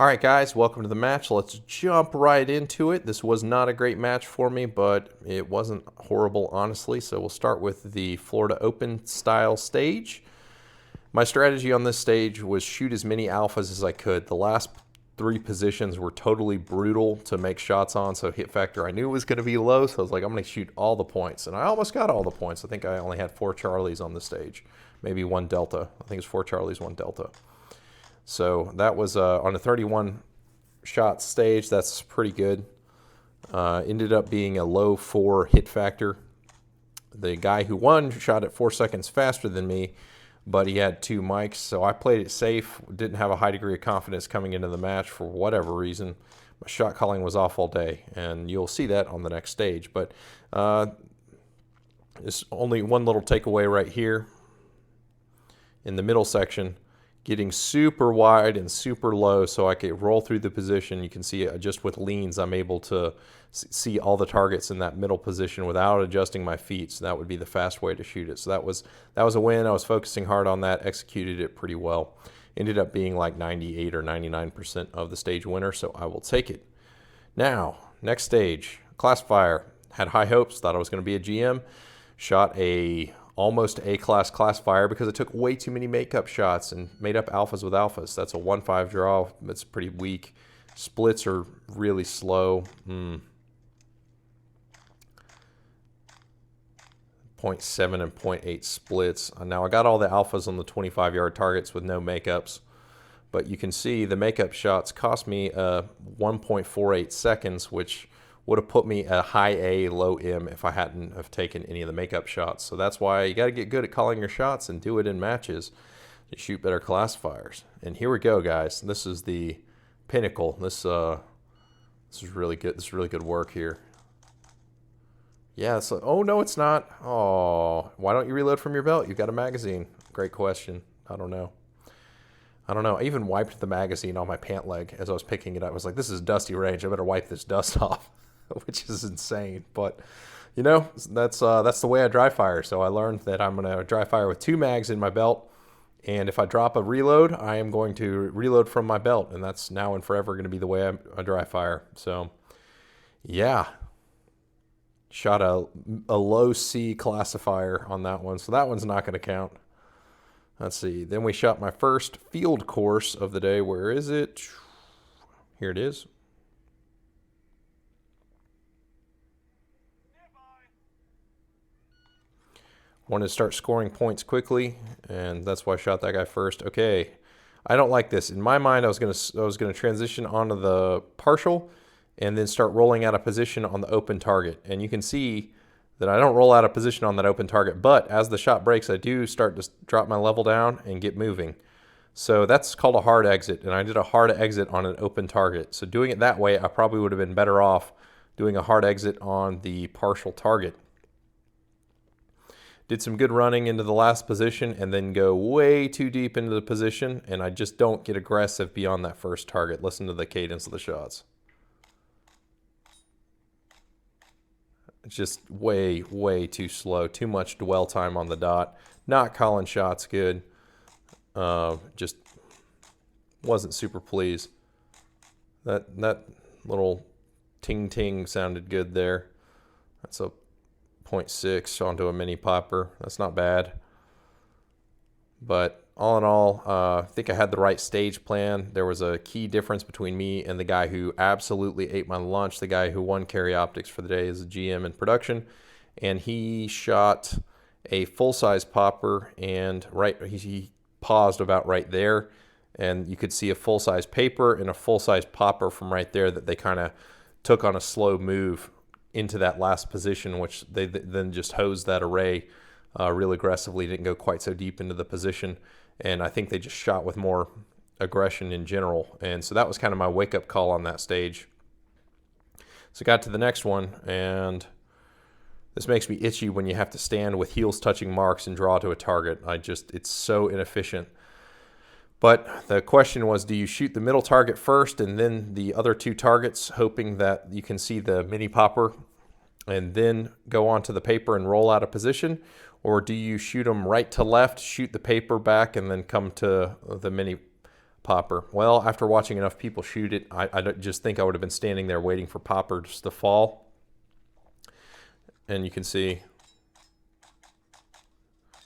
All right, guys, welcome to the match. Let's jump right into it. This was not a great match for me, but it wasn't horrible, honestly. So we'll start with the Florida Open style stage. My strategy on this stage was shoot as many alphas as I could. The last three positions were totally brutal to make shots on, so hit factor I knew was going to be low, so I was like, I'm going to shoot all the points. And I almost got all the points. I think I only had 4 Charlies on the stage, maybe 1 Delta. I think it was 4 Charlies, 1 Delta. So that was on a 31 shot stage. That's pretty good. Ended up being a low 4 hit factor. The guy who won shot at 4 seconds faster than me, but he had 2 mics, so I played it safe. Didn't have a high degree of confidence coming into the match for whatever reason. My shot calling was off all day, and you'll see that on the next stage. But there's only one little takeaway right here in the middle section. Getting super wide and super low so I could roll through the position. You can see just with leans, I'm able to see all the targets in that middle position without adjusting my feet. So that would be the fast way to shoot it. So that was a win. I was focusing hard on that, executed it pretty well. Ended up being like 98 or 99% of the stage winner, so I will take it. Now, next stage, classifier. Had high hopes, thought I was going to be a GM. Shot a almost A-class classifier because it took way too many makeup shots and made up alphas with alphas. That's a 1-5 draw. It's pretty weak. Splits are really slow. 0.7 and 0.8 splits. Now I got all the alphas on the 25-yard targets with no makeups, but you can see the makeup shots cost me 1.48 seconds, which would have put me a high A, low M if I hadn't have taken any of the makeup shots. So that's why you got to get good at calling your shots and do it in matches to shoot better classifiers. And here we go, guys. This is the pinnacle. This is really good. This is really good work here. Yeah. So, oh no, it's not. Oh, why don't you reload from your belt? You've got a magazine. Great question. I don't know. I even wiped the magazine on my pant leg as I was picking it up. I was like, this is dusty range. I better wipe this dust off, which is insane. But, you know, that's the way I dry fire. So I learned that I'm going to dry fire with 2 mags in my belt. And if I drop a reload, I am going to reload from my belt. And that's now and forever going to be the way I dry fire. So, yeah. Shot a low C classifier on that one. So that one's not going to count. Let's see. Then we shot my first field course of the day. Where is it? Here it is. Wanted to start scoring points quickly, and that's why I shot that guy first. Okay. I don't like this. In my mind, I was gonna transition onto the partial and then start rolling out of position on the open target. And you can see that I don't roll out of position on that open target, but as the shot breaks, I do start to drop my level down and get moving. So that's called a hard exit, and I did a hard exit on an open target. So doing it that way, I probably would have been better off doing a hard exit on the partial target. Did some good running into the last position and then go way too deep into the position, and I just don't get aggressive beyond that first target. Listen to the cadence of the shots. It's just way, way too slow. Too much dwell time on the dot. Not calling shots good. Just wasn't super pleased. That little ting-ting sounded good there. That's a 0.6 onto a mini popper. That's not bad. But all in all, I think I had the right stage plan. There was a key difference between me and the guy who absolutely ate my lunch, the guy who won Carry Optics for the day as a GM in production. And he shot a full-size popper, and he paused about right there. And you could see a full-size paper and a full-size popper from right there that they kind of took on a slow move into that last position, which they then just hosed that array real aggressively. Didn't go quite so deep into the position. And I think they just shot with more aggression in general. And so that was kind of my wake-up call on that stage. So got to the next one, and this makes me itchy when you have to stand with heels touching marks and draw to a target. It's so inefficient. But the question was, do you shoot the middle target first and then the other 2 targets, hoping that you can see the mini popper and then go onto the paper and roll out of position? Or do you shoot them right to left, shoot the paper back, and then come to the mini popper. Well, after watching enough people shoot it, I just think I would have been standing there waiting for poppers to fall. And you can see,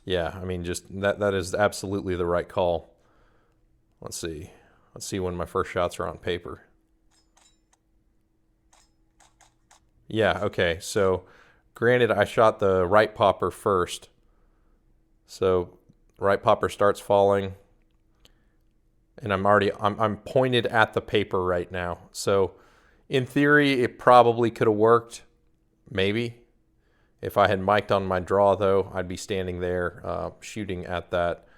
yeah, I mean, just that is absolutely the right call. Let's see when my first shots are on paper. Yeah, okay, so granted I shot the right popper first. So right popper starts falling, and I'm pointed at the paper right now. So in theory, it probably could have worked, maybe. If I had mic'd on my draw, though, I'd be standing there shooting at that.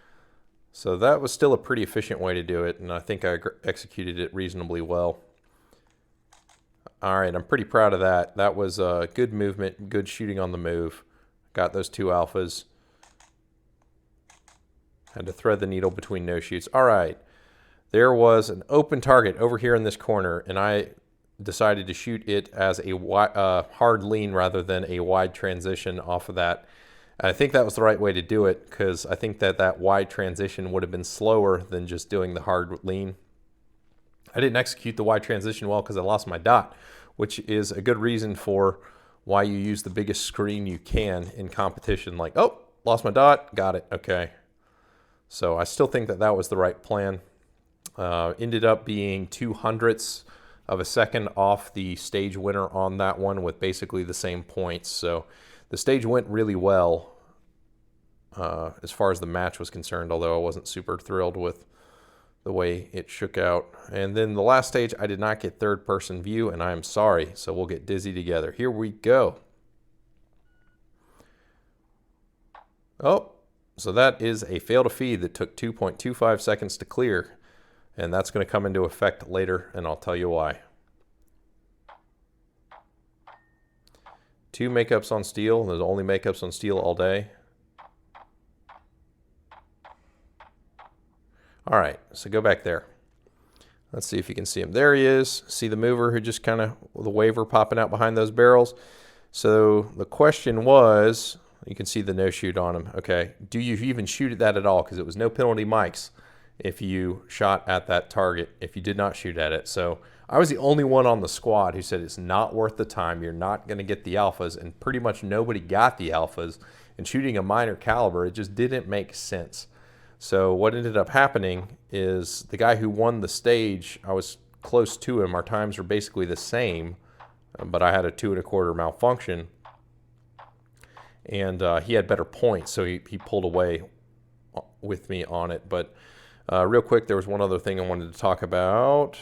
So that was still a pretty efficient way to do it, and I think I executed it reasonably well. All right, I'm pretty proud of that. That was good movement, good shooting on the move. Got those 2 alphas. Had to thread the needle between no shoots. All right, there was an open target over here in this corner, and I decided to shoot it as a hard lean rather than a wide transition off of that. And I think that was the right way to do it, because I think that wide transition would have been slower than just doing the hard lean. I didn't execute the wide transition well because I lost my dot, which is a good reason for why you use the biggest screen you can in competition. Like, oh, lost my dot, got it, okay. So I still think that was the right plan. Ended up being 0.02 of a second off the stage winner on that one with basically the same points. So the stage went really well as far as the match was concerned, although I wasn't super thrilled with the way it shook out. And then the last stage, I did not get third person view, and I am sorry. So we'll get dizzy together. Here we go. Oh, so that is a fail to feed that took 2.25 seconds to clear. And that's going to come into effect later, and I'll tell you why. 2 makeups on steel. There's only makeups on steel all day. All right, so go back there. Let's see if you can see him. There he is. See the mover who just kind of, the waver popping out behind those barrels. So the question was, you can see the no shoot on him. Okay, do you even shoot at that at all? Because it was no penalty mics if you shot at that target, if you did not shoot at it. So I was the only one on the squad who said it's not worth the time. You're not going to get the alphas, and pretty much nobody got the alphas. And shooting a minor caliber, it just didn't make sense. So what ended up happening is the guy who won the stage, I was close to him. Our times were basically the same, but I had a 2 1/4 malfunction. And he had better points, so he pulled away with me on it. But real quick, there was one other thing I wanted to talk about.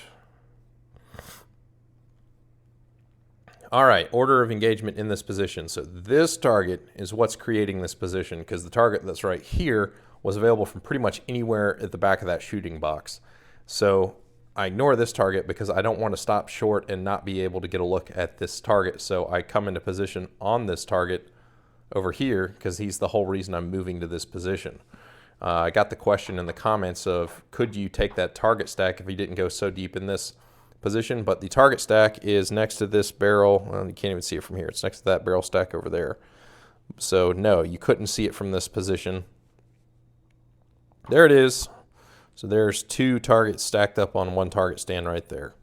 All right, order of engagement in this position. So this target is what's creating this position, because the target that's right here was available from pretty much anywhere at the back of that shooting box. So I ignore this target because I don't want to stop short and not be able to get a look at this target. So I come into position on this target over here because he's the whole reason I'm moving to this position. I got the question in the comments of, could you take that target stack if you didn't go so deep in this position? But the target stack is next to this barrel. Well, you can't even see it from here. It's next to that barrel stack over there. So no, you couldn't see it from this position. There it is. So there's 2 targets stacked up on 1 target stand right there.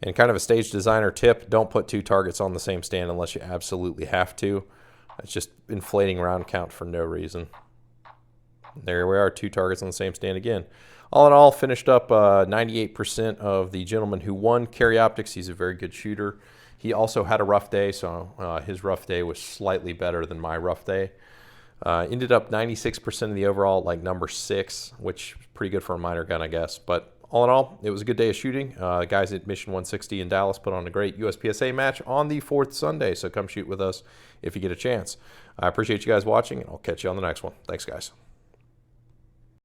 And kind of a stage designer tip, don't put 2 targets on the same stand unless you absolutely have to. It's just inflating round count for no reason. There we are, 2 targets on the same stand again. All in all, finished up 98% of the gentleman who won Carry Optics. He's a very good shooter. He also had a rough day, so his rough day was slightly better than my rough day. Ended up 96% of the overall, like number 6, which is pretty good for a minor gun, I guess. But all in all, it was a good day of shooting. Guys at Mission 160 in Dallas put on a great USPSA match on the 4th Sunday, so come shoot with us if you get a chance. I appreciate you guys watching, and I'll catch you on the next one. Thanks, guys.